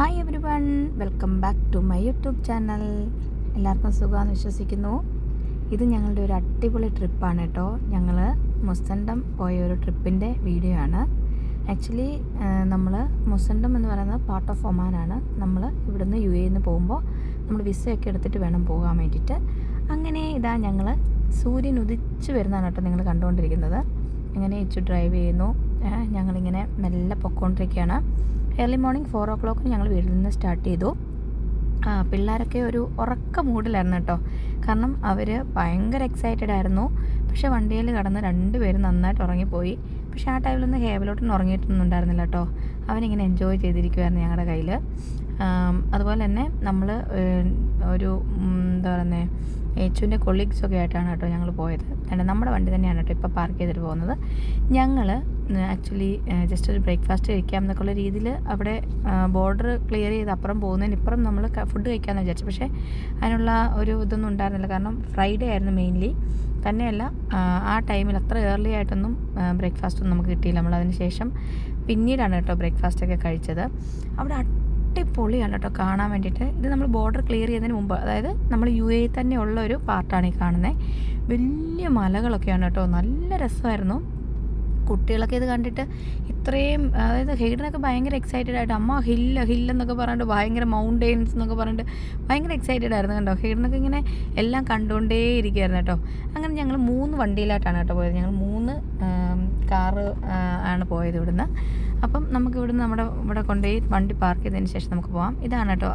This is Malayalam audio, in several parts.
Hi everyone, welcome back to my YouTube channel. എല്ലാവർക്കും സുഖമാണെന്ന് വിശ്വസിക്കുന്നു. ഇത് ഞങ്ങളുടെ ഒരു അടിപൊളി ട്രിപ്പാണ് കേട്ടോ. ഞങ്ങൾ മുസണ്ടം പോയ ഒരു ട്രിപ്പിൻ്റെ വീഡിയോ ആണ്. ആക്ച്വലി നമ്മൾ മുസണ്ടം എന്ന് പറയുന്നത് പാർട്ട് ഓഫ് ഒമാനാണ്. നമ്മൾ ഇവിടുന്ന് UAE പോകുമ്പോൾ നമ്മൾ വിസയൊക്കെ എടുത്തിട്ട് വേണം പോകാൻ വേണ്ടിയിട്ട്. അങ്ങനെ ഇതാ ഞങ്ങൾ സൂര്യൻ ഉദിച്ച് വരുന്നതാണ് കേട്ടോ നിങ്ങൾ കണ്ടുകൊണ്ടിരിക്കുന്നത്. ഇങ്ങനെ ഡ്രൈവ് ചെയ്യുന്നു. ഞങ്ങളിങ്ങനെ മെല്ലെ പൊയ്ക്കൊണ്ടിരിക്കുകയാണ്. ഏർലി മോർണിംഗ് 4 o'clock ഞങ്ങൾ വീട്ടിൽ നിന്ന് സ്റ്റാർട്ട് ചെയ്തു. പിള്ളേരൊക്കെ ഒരു ഉറക്ക മൂഡിലായിരുന്നു കേട്ടോ. കാരണം അവർ ഭയങ്കര എക്സൈറ്റഡ് ആയിരുന്നു. പക്ഷേ വണ്ടിയിൽ കടന്ന് രണ്ടുപേരും നന്നായിട്ട് ഉറങ്ങിപ്പോയി. പക്ഷേ ആ ടൈമിലൊന്നും ഹേബിലോട്ടൊന്നും ഉറങ്ങിയിട്ടൊന്നും ഉണ്ടായിരുന്നില്ല കേട്ടോ. അവനിങ്ങനെ എൻജോയ് ചെയ്തിരിക്കുമായിരുന്നു ഞങ്ങളുടെ കയ്യിൽ. അതുപോലെ തന്നെ നമ്മൾ ഒരു എന്താ പറയുന്നത് ഏച്ചുവിൻ്റെ കൊളീഗ്സൊക്കെ ആയിട്ടാണ് കേട്ടോ ഞങ്ങൾ പോയത്. നമ്മുടെ വണ്ടി തന്നെയാണ് കേട്ടോ ഇപ്പോൾ പാർക്ക് ചെയ്തിട്ട് പോകുന്നത്. ഞങ്ങൾ ആക്ച്വലി ജസ്റ്റ് ഒരു ബ്രേക്ക്ഫാസ്റ്റ് കഴിക്കാം എന്നൊക്കെയുള്ള രീതിയിൽ അവിടെ ബോർഡർ ക്ലിയർ ചെയ്ത് അപ്പുറം പോകുന്നതിന് ഇപ്പുറം നമ്മൾ ഫുഡ് കഴിക്കാമെന്ന് വിചാരിച്ചു. പക്ഷേ അതിനുള്ള ഒരു ഇതൊന്നും ഉണ്ടായിരുന്നില്ല. കാരണം ഫ്രൈഡേ ആയിരുന്നു മെയിൻലി. തന്നെയല്ല ആ ടൈമിൽ അത്ര ഏർലി ആയിട്ടൊന്നും ബ്രേക്ക്ഫാസ്റ്റൊന്നും നമുക്ക് കിട്ടിയില്ല. നമ്മളതിന് ശേഷം പിന്നീടാണ് കേട്ടോ ബ്രേക്ക്ഫാസ്റ്റൊക്കെ കഴിച്ചത്. അവിടെ അടിപൊളിയാണ് കേട്ടോ കാണാൻ വേണ്ടിയിട്ട്. ഇത് നമ്മൾ ബോർഡർ ക്ലിയർ ചെയ്യുന്നതിന് മുമ്പ്, അതായത് നമ്മൾ UAE തന്നെ ഉള്ള ഒരു പാർട്ടാണ് ഈ കാണുന്നത്. വലിയ മലകളൊക്കെയാണ് കേട്ടോ. നല്ല രസമായിരുന്നു. കുട്ടികളൊക്കെ ഇത് കണ്ടിട്ട് ഇത്രയും, അതായത് ഹെയ്ഡനൊക്കെ ഭയങ്കര എക്സൈറ്റഡ് ആയിട്ട് അമ്മ ഹില്ലെന്നൊക്കെ പറഞ്ഞിട്ട് ഭയങ്കര മൗണ്ടെയിൻസ് എന്നൊക്കെ പറഞ്ഞിട്ട് ഭയങ്കര എക്സൈറ്റഡ് ആയിരുന്നു കേട്ടോ. ഹെയ്ഡനൊക്കെ ഇങ്ങനെ എല്ലാം കണ്ടുകൊണ്ടേ ഇരിക്കുകയായിരുന്നു കേട്ടോ. അങ്ങനെ ഞങ്ങൾ 3 വണ്ടിയിലായിട്ടാണ് കേട്ടോ പോയത്. ഞങ്ങൾ 3 കാറ് ആണ് പോയത് ഇവിടുന്ന്. അപ്പം നമുക്ക് ഇവിടുന്ന് ഇവിടെ കൊണ്ടുപോയി വണ്ടി പാർക്ക് ചെയ്തതിന് ശേഷം നമുക്ക് പോകാം. ഇതാണ് കേട്ടോ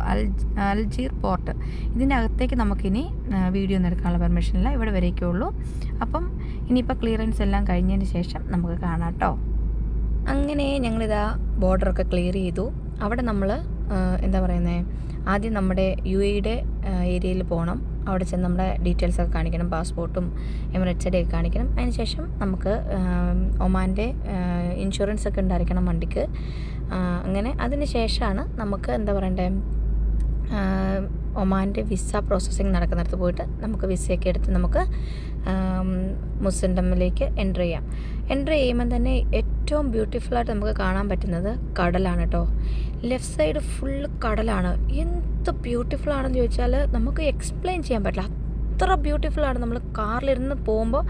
അൽജീർ പോർട്ട്. ഇതിൻ്റെ അകത്തേക്ക് നമുക്കിനി വീഡിയോ ഒന്നും എടുക്കാനുള്ള പെർമിഷനില്ല, ഇവിടെ വരേക്കേ ഉള്ളൂ. അപ്പം ഇനിയിപ്പോൾ ക്ലിയറൻസ് എല്ലാം കഴിഞ്ഞതിന് ശേഷം നമുക്ക് കാണാം കേട്ടോ. അങ്ങനെ ഞങ്ങളിതാ ബോർഡറൊക്കെ ക്ലിയർ ചെയ്തു. അവിടെ നമ്മൾ എന്താ പറയുന്നത്, ആദ്യം നമ്മുടെ UAEയുടെ ഏരിയയിൽ പോകണം. അവിടെ ചെന്ന് നമ്മുടെ ഡീറ്റെയിൽസൊക്കെ കാണിക്കണം, പാസ്പോർട്ടും എമിറേറ്റ്സിൻ്റെ ഒക്കെ കാണിക്കണം. അതിനുശേഷം നമുക്ക് ഒമാൻ്റെ ഇൻഷുറൻസ് ഒക്കെ ഉണ്ടായിരിക്കണം വണ്ടിക്ക്. അങ്ങനെ അതിന് ശേഷമാണ് നമുക്ക് എന്താ പറയണ്ടേ, ഒമാൻ്റെ വിസ പ്രോസസ്സിങ് നടക്കുന്നിടത്ത് പോയിട്ട് നമുക്ക് വിസയൊക്കെ എടുത്ത് നമുക്ക് മുസണ്ടമിലേക്ക് എൻ്റർ ചെയ്യാം. എൻ്റർ ചെയ്യുമ്പം തന്നെ ഏറ്റവും ബ്യൂട്ടിഫുള്ളായിട്ട് നമുക്ക് കാണാൻ പറ്റുന്നത് കടലാണ് കേട്ടോ. ലെഫ്റ്റ് സൈഡ് ഫുള്ള് കടലാണ്. എന്ത് ബ്യൂട്ടിഫുള്ളാണെന്ന് ചോദിച്ചാൽ നമുക്ക് എക്സ്പ്ലെയിൻ ചെയ്യാൻ പറ്റില്ല. അത്ര ബ്യൂട്ടിഫുള്ളാണ്. നമ്മൾ കാറിലിരുന്ന് പോകുമ്പോൾ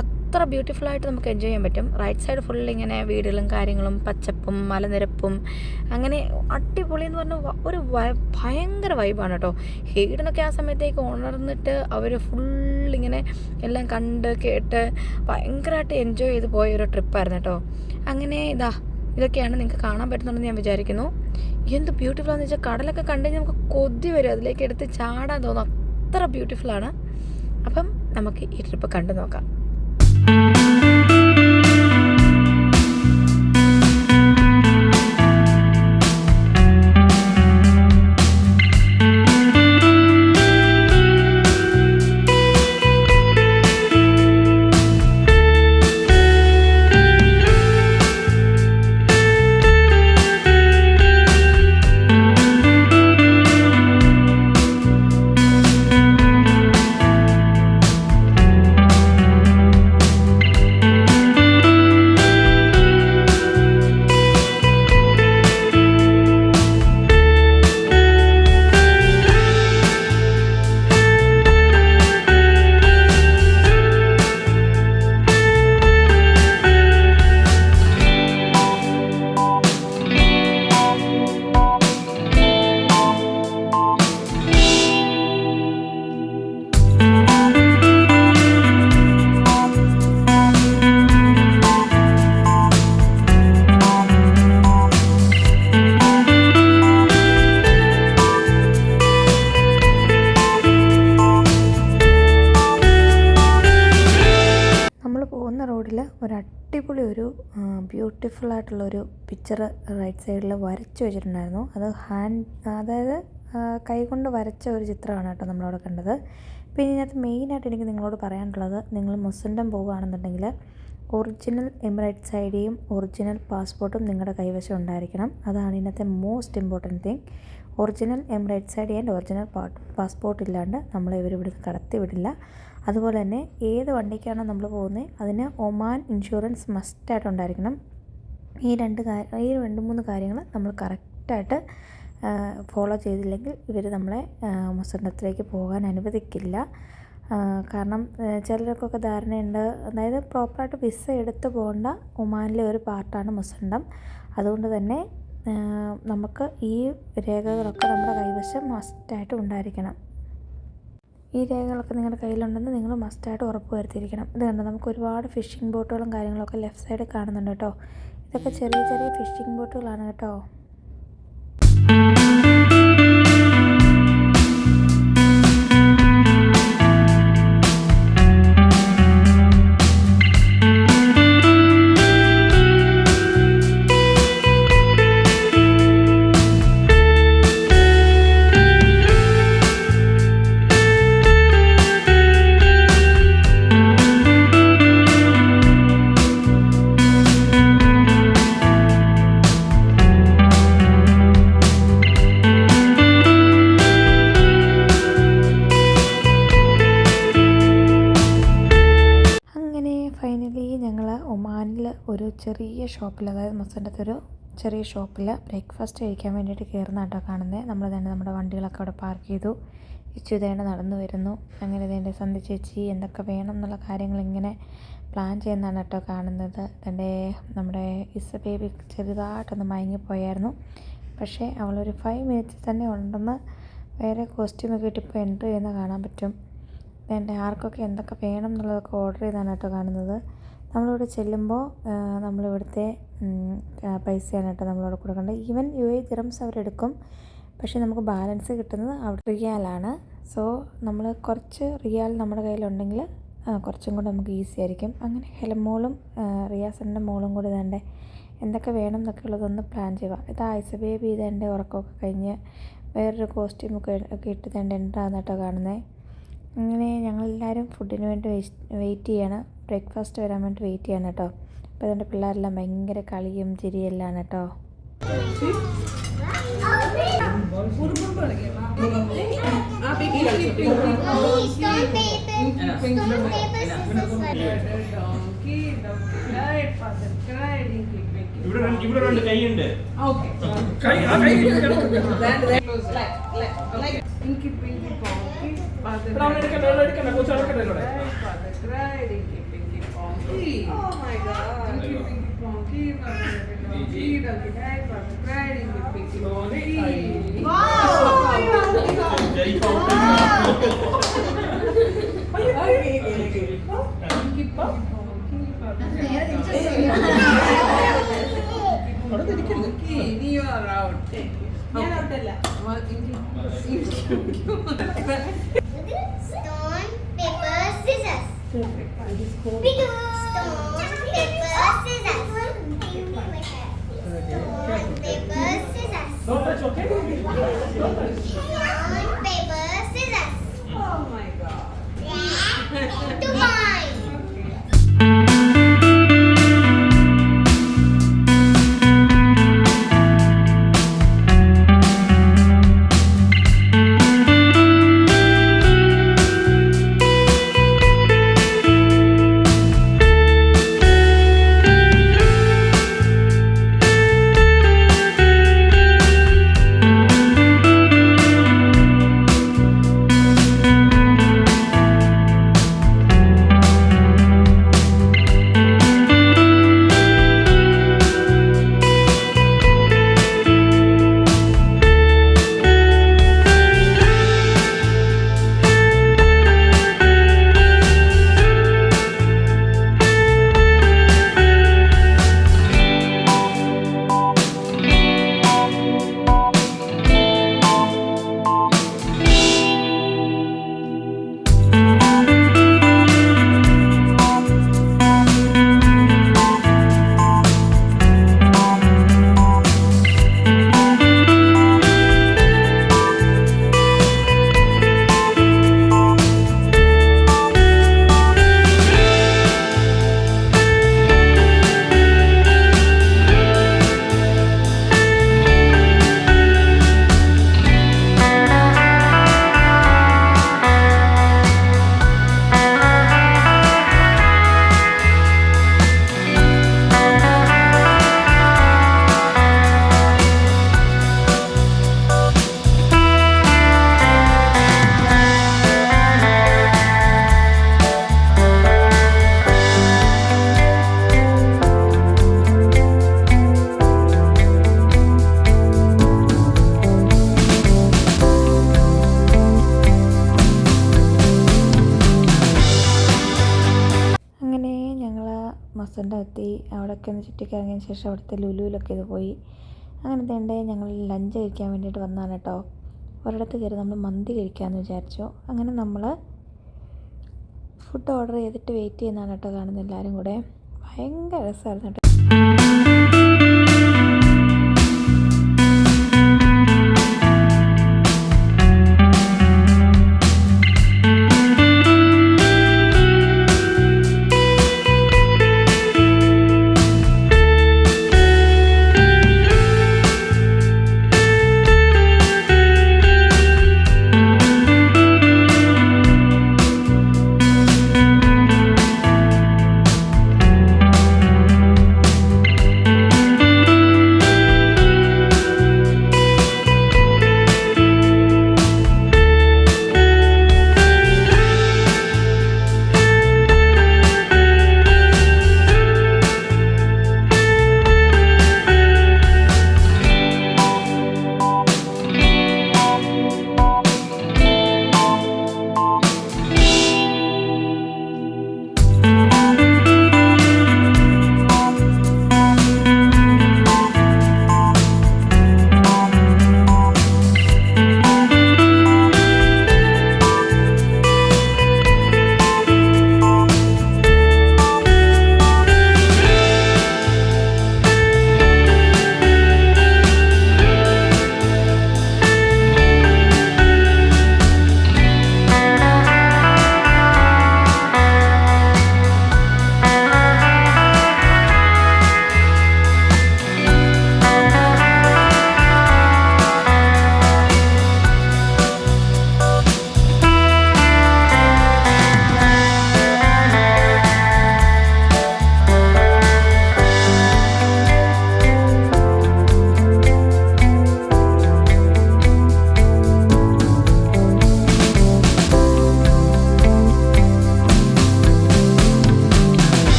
അത്ര ബ്യൂട്ടിഫുള്ളായിട്ട് നമുക്ക് എൻജോയ് ചെയ്യാൻ പറ്റും. റൈറ്റ് സൈഡ് ഫുൾ ഇങ്ങനെ വീടുകളും കാര്യങ്ങളും പച്ചപ്പും മലനിരപ്പും അങ്ങനെ അടിപൊളി എന്ന് പറഞ്ഞാൽ ഒരു ഭയങ്കര വൈബാണ് കേട്ടോ. ഹെയ്ഡനൊക്കെ ആ സമയത്തേക്ക് ഉണർന്നിട്ട് അവർ ഫുള്ളിങ്ങനെ എല്ലാം കണ്ട് കേട്ട് ഭയങ്കരമായിട്ട് എൻജോയ് ചെയ്ത് പോയ ഒരു ട്രിപ്പായിരുന്നു കേട്ടോ. അങ്ങനെ ഇതൊക്കെയാണ് നിങ്ങൾക്ക് കാണാൻ പറ്റുന്നുണ്ടെന്ന് ഞാൻ വിചാരിക്കുന്നു. എന്ത് ബ്യൂട്ടിഫുള്ളാന്ന് വെച്ചാൽ കടലൊക്കെ കണ്ടു കഴിഞ്ഞാൽ നമുക്ക് കൊതി വരും, അതിലേക്ക് എടുത്ത് ചാടാൻ തോന്നും. അത്ര ബ്യൂട്ടിഫുള്ളാണ്. അപ്പം നമുക്ക് ഈ ട്രിപ്പ് കണ്ടു നോക്കാം. റോഡിൽ ഒരു അടിപൊളി ഒരു ബ്യൂട്ടിഫുള്ളായിട്ടുള്ളൊരു പിക്ചർ റൈറ്റ് സൈഡിൽ വരച്ച് വെച്ചിട്ടുണ്ടായിരുന്നു. അതായത് കൈകൊണ്ട് വരച്ച ഒരു ചിത്രമാണ് കേട്ടോ നമ്മളവിടെ കണ്ടത്. പിന്നെ ഇതിനകത്ത് മെയിനായിട്ട് എനിക്ക് നിങ്ങളോട് പറയാനുള്ളത്, നിങ്ങൾ മുസണ്ടം പോവുകയാണെന്നുണ്ടെങ്കിൽ ഒറിജിനൽ എമിറേറ്റ്സ് ഐഡിയും ഒറിജിനൽ പാസ്പോർട്ടും നിങ്ങളുടെ കൈവശം ഉണ്ടായിരിക്കണം. അതാണ് ഇതിനകത്തെ most important thing. Original Emirates ID and original passport ഇല്ലാണ്ട് നമ്മളെ ഇവിടുന്ന് കടത്തി വിടില്ല. അതുപോലെ തന്നെ ഏത് വണ്ടിക്കാണോ നമ്മൾ പോകുന്നത് അതിന് ഒമാൻ ഇൻഷുറൻസ് മസ്റ്റായിട്ട് ഉണ്ടായിരിക്കണം. ഈ 2-3 കാര്യങ്ങൾ നമ്മൾ കറക്റ്റായിട്ട് ഫോളോ ചെയ്തില്ലെങ്കിൽ ഇവർ നമ്മളെ മുസണ്ടത്തിലേക്ക് പോകാൻ അനുവദിക്കില്ല. കാരണം ചിലർക്കൊക്കെ ധാരണയുണ്ട്, അതായത് പ്രോപ്പറായിട്ട് വിസ എടുത്ത് പോകേണ്ട ഒമാനിലെ ഒരു പാർട്ടാണ് മുസണ്ടം. അതുകൊണ്ട് തന്നെ നമുക്ക് ഈ രേഖകളൊക്കെ നമ്മുടെ കൈവശം മസ്റ്റായിട്ട് ഉണ്ടായിരിക്കണം. ഈ രേഖകളൊക്കെ നിങ്ങളുടെ കയ്യിലുണ്ടെന്ന് നിങ്ങൾ മസ്റ്റായിട്ട് ഉറപ്പ് വരുത്തിയിരിക്കണം. ഇത് കണ്ടോ, നമുക്ക് ഒരുപാട് ഫിഷിംഗ് ബോട്ടുകളും കാര്യങ്ങളൊക്കെ ലെഫ്റ്റ് സൈഡിൽ കാണുന്നുണ്ട് കേട്ടോ. ഇതൊക്കെ ചെറിയ ചെറിയ ഫിഷിംഗ് ബോട്ടുകളാണ് കേട്ടോ. ഫൈനലി ഞങ്ങൾ ഒമാനിൽ ഒരു ചെറിയ ഷോപ്പിൽ, അതായത് മുസണ്ടത്തെ ഒരു ചെറിയ ഷോപ്പിൽ ബ്രേക്ക്ഫാസ്റ്റ് കഴിക്കാൻ വേണ്ടിയിട്ട് കയറുന്ന കേട്ടോ കാണുന്നത്. നമ്മൾ തന്നെ നമ്മുടെ വണ്ടികളൊക്കെ അവിടെ പാർക്ക് ചെയ്തു. ഇതേണ്ട നടന്നു വരുന്നു. അങ്ങനെ ഇതേണ്ട സന്ധി ചേച്ചി എന്തൊക്കെ വേണം എന്നുള്ള കാര്യങ്ങൾ ഇങ്ങനെ പ്ലാൻ ചെയ്യുന്നതാണ് കേട്ടോ കാണുന്നത്. എൻ്റെ നമ്മുടെ ഇസ ബേബി ചെറുതായിട്ടൊന്ന് മയങ്ങിപ്പോയായിരുന്നു. പക്ഷേ അവളൊരു 5 മിനിറ്റ്സ് തന്നെ ഉണ്ടെന്ന് വേറെ കോസ്റ്റ്യൂമൊക്കെ ഇട്ടിപ്പോൾ എൻട്രി ചെയ്യുന്ന കാണാൻ പറ്റും. എൻ്റെ ആർക്കൊക്കെ എന്തൊക്കെ വേണം എന്നുള്ളതൊക്കെ ഓർഡർ ചെയ്താണ് കേട്ടോ കാണുന്നത്. നമ്മളിവിടെ ചെല്ലുമ്പോൾ നമ്മളിവിടുത്തെ പൈസയാണ് കേട്ടോ നമ്മളവിടെ കൊടുക്കേണ്ടത്. ഈവൻ UAE ദിറംസ് അവരെടുക്കും, പക്ഷേ നമുക്ക് ബാലൻസ് കിട്ടുന്നത് അവിടെ റിയാലാണ്. സോ നമ്മൾ കുറച്ച് റിയാൽ നമ്മുടെ കയ്യിലുണ്ടെങ്കിൽ കുറച്ചും കൂടെ നമുക്ക് ഈസി ആയിരിക്കും. അങ്ങനെ ഹെലമോളും റിയാസിൻ്റെ മോളും കൂടി ഇതേണ്ടേ എന്തൊക്കെ വേണം എന്നൊക്കെ ഉള്ളതൊന്ന് പ്ലാൻ ചെയ്യുക. ഇത് ഐസ ബേബി ഇതെൻ്റെ ഉറക്കമൊക്കെ കഴിഞ്ഞ് വേറൊരു കോസ്റ്റ്യൂമൊക്കെ ഇട്ട് ഇതേണ്ട എൻ്ററാണ് കേട്ടോ കാണുന്നത്. അങ്ങനെ ഞങ്ങളെല്ലാവരും ഫുഡിന് വേണ്ടി വെയിറ്റ് ചെയ്യണം, ബ്രേക്ക്ഫാസ്റ്റ് വരാൻ വേണ്ടി വെയിറ്റ് ചെയ്യണം കേട്ടോ. അപ്പോൾ അതുകൊണ്ട് പിള്ളേരെല്ലാം ഭയങ്കര കളിയും ചിരിയെല്ലാം കേട്ടോ. ഇവിടെ രണ്ട് കൈയുണ്ട്. Don't touch, okay? Paper, scissors. Oh my god. Yeah. To mine. മുസൻ്റെ എത്തി. അവിടെയൊക്കെ ഒന്ന് ചുറ്റിക്കറങ്ങിയതിന് ശേഷം അവിടുത്തെ ലുലുവിലൊക്കെ ഇത് പോയി. അങ്ങനെ തേണ്ടേ ഞങ്ങൾ ലഞ്ച് കഴിക്കാൻ വേണ്ടിയിട്ട് വന്നതാണ് കേട്ടോ. ഒരിടത്ത് കയറി നമ്മൾ മന്തി കഴിക്കാമെന്ന് വിചാരിച്ചു. അങ്ങനെ നമ്മൾ ഫുഡ് ഓർഡർ ചെയ്തിട്ട് വെയിറ്റ് ചെയ്യുന്നതാണ് കേട്ടോ കാണുന്നത് എല്ലാവരും കൂടെ. ഭയങ്കര രസമായിരുന്നു കേട്ടോ.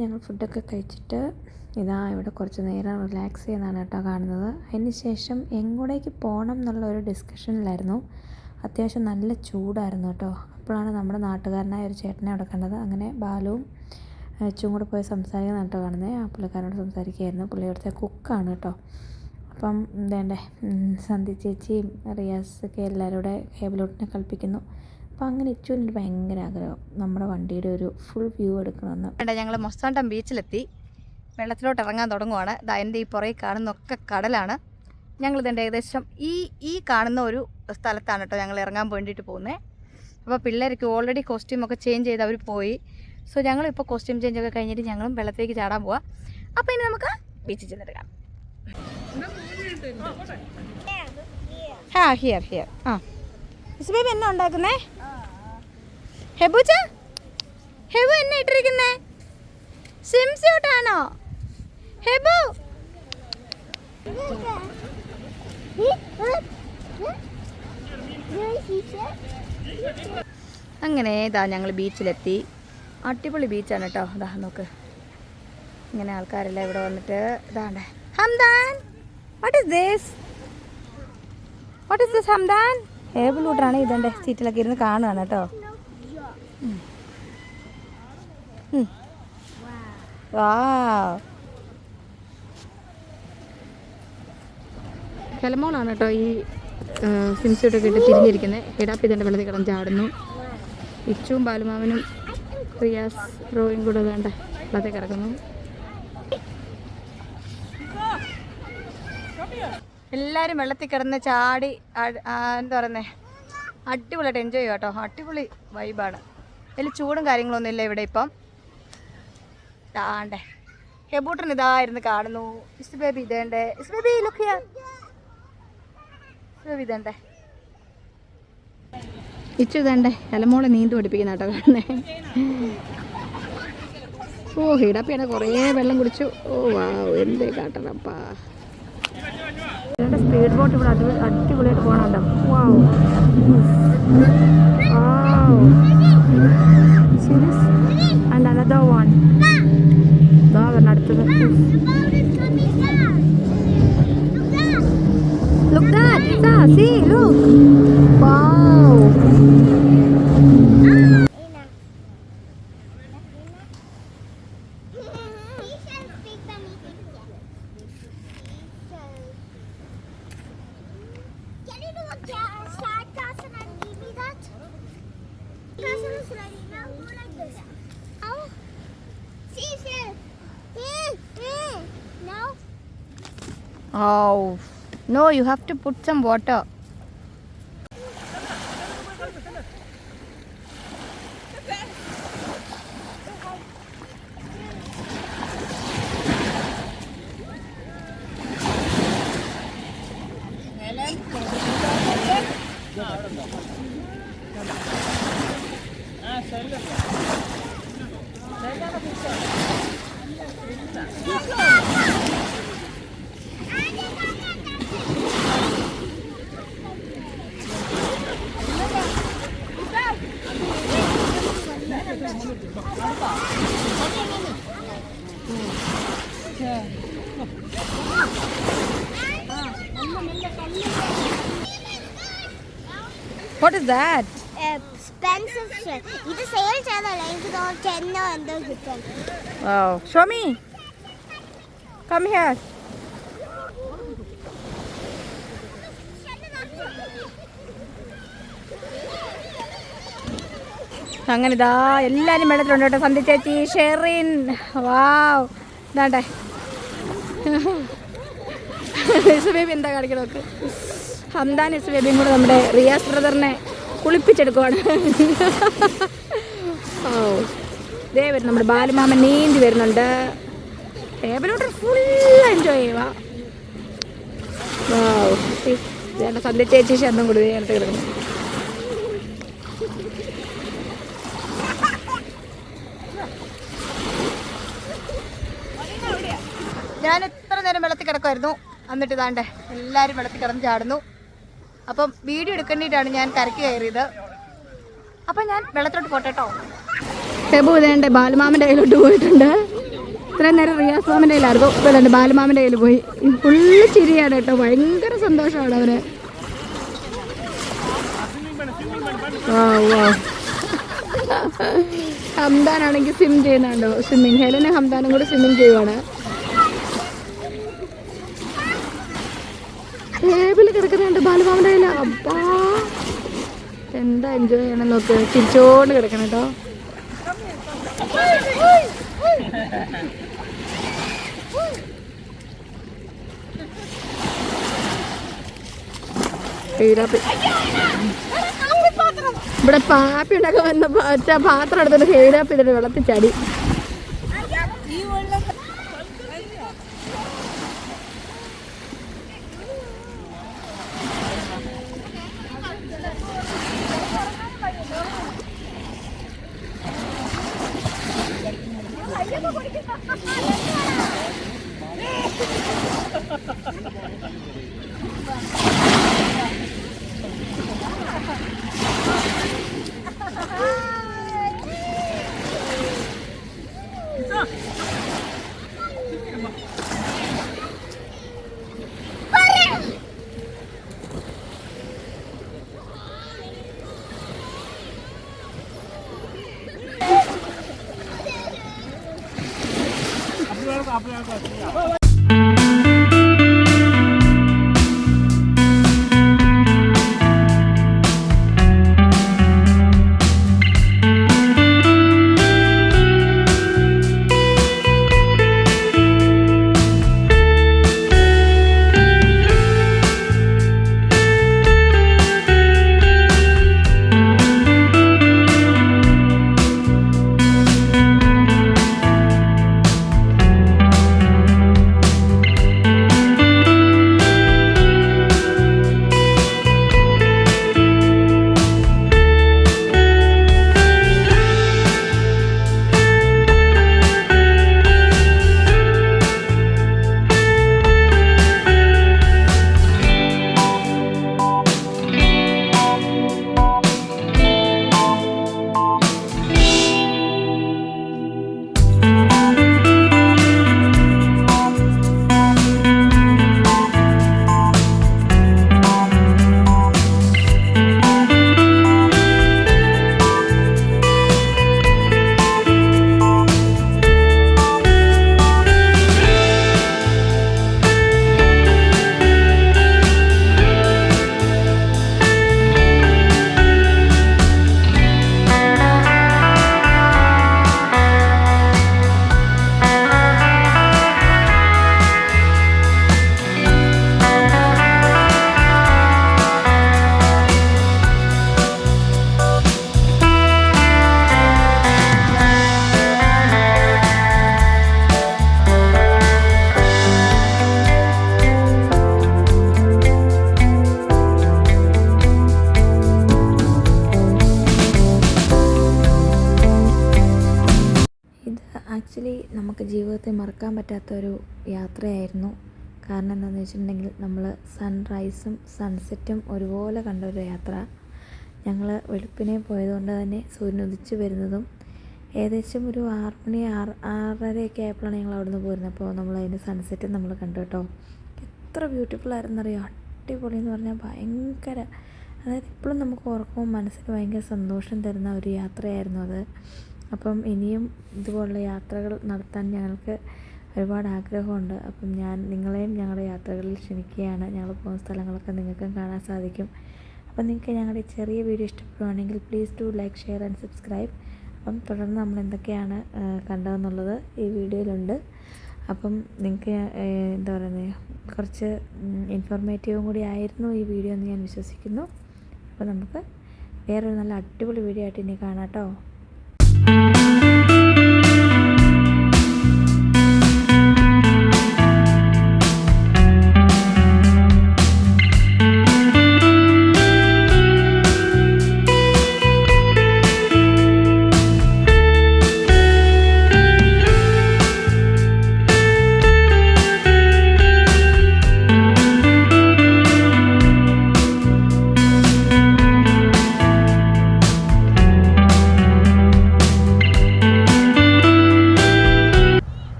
ഞങ്ങൾ ഫുഡൊക്കെ കഴിച്ചിട്ട് ഇതാ ഇവിടെ കുറച്ച് നേരം റിലാക്സ് ചെയ്യുന്നതാണ് കേട്ടോ കാണുന്നത്. അതിന് ശേഷം എങ്ങോട്ടേക്ക് പോകണം എന്നുള്ള ഒരു ഡിസ്കഷനിലായിരുന്നു. അത്യാവശ്യം നല്ല ചൂടായിരുന്നു കേട്ടോ. അപ്പോഴാണ് നമ്മുടെ നാട്ടുകാരനായ ഒരു ചേട്ടനെ അവിടെ കണ്ടത്. അങ്ങനെ ബാലുവും അച്ചും കൂടെ പോയി സംസാരിക്കുന്ന കേട്ടോ കാണുന്നത്. ആ പുള്ളിക്കാരനോട് സംസാരിക്കുകയായിരുന്നു. പുള്ളി അവിടുത്തെ കുക്കാണ് കേട്ടോ. അപ്പം വേണ്ടേ സന്ധി ചേച്ചിയും റിയാസൊക്കെ എല്ലാവരും കൂടെ കേബിലോട്ടിനെ കളിപ്പിക്കുന്നു. അപ്പോൾ അങ്ങനെ ഇച്ചുവിന് ഭയങ്കര ആഗ്രഹം നമ്മുടെ വണ്ടിയുടെ ഒരു ഫുൾ വ്യൂ എടുക്കണമെന്ന്. വേണ്ട ഞങ്ങൾ മൊസാണ്ടം ബീച്ചിലെത്തി. വെള്ളത്തിലോട്ട് ഇറങ്ങാൻ തുടങ്ങുവാണ്. ഇതാ എൻ്റെ ഈ പുറകെ കാണുന്നൊക്കെ കടലാണ്. ഞങ്ങളിതിൻ്റെ ഏകദേശം ഈ കാണുന്ന ഒരു സ്ഥലത്താണ് കേട്ടോ ഞങ്ങൾ ഇറങ്ങാൻ വേണ്ടിയിട്ട് പോകുന്നത്. അപ്പോൾ പിള്ളേർക്ക് ഓൾറെഡി കോസ്റ്റ്യൂമൊക്കെ ചേഞ്ച് ചെയ്ത് അവർ പോയി. സോ ഞങ്ങളിപ്പോൾ കോസ്റ്റ്യൂം ചേഞ്ചൊക്കെ കഴിഞ്ഞിട്ട് ഞങ്ങളും വെള്ളത്തിലേക്ക് ചാടാൻ പോവാം. അപ്പോൾ ഇനി നമുക്ക് ബീച്ചിൽ ചെന്നെടുക്കാം. ഹിയർ ആ മിസ് ബേബി എന്നാ ഉണ്ടാക്കുന്നേ? ഹെബുച്ച ഹെബു എന്നെ ഇട്ടിരിക്കുന്നേ സ്വിം സ്യൂട്ടാണോ ഹെബു? അങ്ങനെ ഇതാ ഞങ്ങൾ ബീച്ചിലെത്തി. അടിപൊളി ബീച്ചാണ് കേട്ടോ. ഇതാ നോക്ക്, ഇങ്ങനെ ആൾക്കാരെല്ലാം ഇവിടെ വന്നിട്ട് ഇതാണ്ടേ. Hamdan, what is this? What is this Hamdan? ഹേബിളൂട്ടാണ് ഇതെൻ്റെ സീറ്റിലൊക്കെ ഇരുന്ന് കാണുകയാണ് കേട്ടോ. കെലമോളാണ് കേട്ടോ ഈ സ്വിം സ്യൂട്ടൊക്കെ ഇട്ട് തിരിഞ്ഞിരിക്കുന്നത്. ഹിഡാപ്പി തന്നെ വെള്ളത്തിൽ കിടന്ന് ചാടുന്നു. ഇച്ചുവും ബാലുമാമനും റിയാസ് റോയും കൂടെ വേണ്ട വെള്ളത്തിൽ കിടക്കുന്നു. എല്ലാവരും വെള്ളത്തിൽ കിടന്ന് ചാടി എന്താ പറയുന്നത്, അടിപൊളിയായിട്ട് എൻജോയ് ചെയ്യാം കേട്ടോ. അടിപൊളി വൈബാണ്. വലിയ ചൂടും കാര്യങ്ങളൊന്നും ഇല്ല ഇവിടെ ഇപ്പം. ആണ്ടേ ഹെബൂട്ടൻ ഇതായിരുന്നു കാണുന്നു. ഇസ് ബേബി ഇതേണ്ടേ, ഇസ് ബേബി ലുക്ക് ഹിയർ, ഇസ് ബേബി ഇതേണ്ടേ. ഇച്ചു ഇതേണ്ടേ എലമോളെ നീന്തു പഠിപ്പിക്കുന്ന കേട്ടോ കാണുന്നേ. ഓ ഹിഡപ്പിയാണ് കുറേ വെള്ളം കുടിച്ചു. ഓ വാ എന്തേ കാട്ടണപ്പാ. സ്പീഡ് ബോട്ട് ഇവിടെ അടിപൊളിയായിട്ട് പോകണുണ്ടോ. വാവ് സീരിയസ് ആൻഡ് അനദർ വൺ. ഇതാ വരണം അടുത്തത്. Look that, Isa, see, look. Wow. Oh. No, you have to put some water. What is that? Expensive shirt. ഇത് സെയിൽ ചെയ്തല്ല, എനിക്ക് തോന്നുന്നു 10 എന്തോ കിട്ടും. Wow. Show me. Come here. അങ്ങനെ ഇതാ എല്ലാവരും വെള്ളത്തിലുണ്ട് കേട്ടോ. സന്ധ്യ ചേച്ചി, ഷെറിൻ, വാവ് ഇതാണ്ടേ ഇസ് ബേബി എന്താ കാണിക്കണം നോക്ക്. ഹംദാൻ ഇസ് ബേബിയും കൂടെ നമ്മുടെ റിയാസ് ബ്രദറിനെ കുളിപ്പിച്ചെടുക്കുവാണ്. ഓ ഇതേ വരും നമ്മുടെ ബാലുമാമൻ നീന്തി വരുന്നുണ്ട്. ടേബിലോട്ട് ഫുൾ എൻജോയ് ചെയ്യുക. വേണ്ട സന്ധ്യ ചേച്ചി ശബ്ദം കൂടി നേരത്തെ കിടക്കുന്നു. ഞാൻ എത്ര നേരം വെള്ളത്തിൽ കിടക്കുമായിരുന്നു. എന്നിട്ട് ഇതാണ്ടേ എല്ലാവരും വെള്ളത്തിൽ കിടന്ന് ചാടുന്നു. അപ്പം വീഡിയോ എടുക്കേണ്ടിയിട്ടാണ് ഞാൻ കരയ്ക്ക് കയറിയത്. അപ്പം ഞാൻ വെള്ളത്തിലോട്ട് പോട്ടെ കേട്ടോ. ടെബു ഇതേണ്ട ബാലുമാമൻ്റെ കയ്യിലോട്ട് പോയിട്ടുണ്ട്. ഇത്രയും നേരം റിയാസ് മാമൻ്റെ കയ്യിലായിരുന്നു. ഇപ്പോൾ ഇതുണ്ട് ബാലുമാമൻ്റെ കയ്യിൽ പോയി. ഫുള്ള് ചിരിയാണ് കേട്ടോ. ഭയങ്കര സന്തോഷമാണ് അവന്. ഹംദാനാണെങ്കിൽ സ്വിം ചെയ്യുന്നുണ്ടോ, സ്വിമ്മിങ്. ഹെലനും ഹംദാനും കൂടെ സ്വിമ്മിങ് ചെയ്യുവാണ്. ടേബിൾ കിടക്കുന്നുണ്ട് ബാലുമാമൻ്റെ കയ്യിൽ. അപ്പാ എന്താ എൻജോയ് ചെയ്യണം നോക്ക്. ചിരിച്ചോണ്ട് കിടക്കണം കേട്ടോ. ഇവിടെ പാപ്പി ഉണ്ടാക്കാൻ വന്ന പാത്രം എടുത്തിട്ട് ഹെയ്ഡാപ്പ് ചെയ്തിട്ട് വെള്ളത്തിൽ ചാടി. ആക്ച്വലി നമുക്ക് ജീവിതത്തിൽ മറക്കാൻ പറ്റാത്തൊരു യാത്രയായിരുന്നു. കാരണം എന്താണെന്ന് വെച്ചിട്ടുണ്ടെങ്കിൽ നമ്മൾ സൺറൈസും സൺസെറ്റും ഒരുപോലെ കണ്ട ഒരു യാത്ര. ഞങ്ങൾ വെളുപ്പിനെ പോയതുകൊണ്ട് തന്നെ സൂര്യൻ ഉദിച്ച് വരുന്നതും ഏകദേശം ഒരു 6 മണി 6:30 ആയപ്പോഴാണ് ഞങ്ങൾ അവിടെ നിന്ന് പോരുന്നത്. അപ്പോൾ നമ്മൾ അതിൻ്റെ സൺസെറ്റും നമ്മൾ കണ്ടു കേട്ടോ. എത്ര ബ്യൂട്ടിഫുൾ ആയിരുന്നറിയോ, അടിപൊളി എന്ന് പറഞ്ഞാൽ ഭയങ്കര, അതായത് ഇപ്പോഴും നമുക്ക് ഓർക്കുമ്പോൾ മനസ്സിന് ഭയങ്കര സന്തോഷം തരുന്ന ഒരു യാത്രയായിരുന്നു അത്. അപ്പം ഇനിയും ഇതുപോലുള്ള യാത്രകൾ നടത്താൻ ഞങ്ങൾക്ക് ഒരുപാട് ആഗ്രഹമുണ്ട്. അപ്പം ഞാൻ നിങ്ങളെയും ഞങ്ങളുടെ യാത്രകളിൽ ക്ഷണിക്കുകയാണ്. ഞങ്ങൾ പോകുന്ന സ്ഥലങ്ങളൊക്കെ നിങ്ങൾക്കും കാണാൻ സാധിക്കും. അപ്പം നിങ്ങൾക്ക് ഞങ്ങളുടെ ചെറിയ വീഡിയോ ഇഷ്ടപ്പെടുകയാണെങ്കിൽ please do like, share and subscribe. അപ്പം തുടർന്ന് നമ്മൾ എന്തൊക്കെയാണ് കണ്ടതെന്നുള്ളത് ഈ വീഡിയോയിലുണ്ട്. അപ്പം നിങ്ങൾക്ക് എന്താ പറയുന്നത്, കുറച്ച് ഇൻഫോർമേറ്റീവും കൂടി ആയിരുന്നു ഈ വീഡിയോ എന്ന് ഞാൻ വിശ്വസിക്കുന്നു. അപ്പോൾ നമുക്ക് വേറൊരു നല്ല അടിപൊളി വീഡിയോ ആയിട്ട് ഇനി കാണാം കേട്ടോ.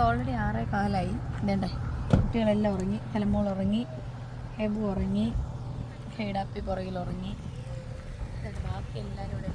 ഓൾറെഡി 6:15 ഇതേണ്ടേ, കുട്ടികളെല്ലാം ഉറങ്ങി. ഹെലമോൾ ഉറങ്ങി, ഹെബു ഉറങ്ങി, ഹെയ്ഡാപ്പി പുറകിൽ ഉറങ്ങി. ബാക്കി എല്ലാവരും ഇവിടെ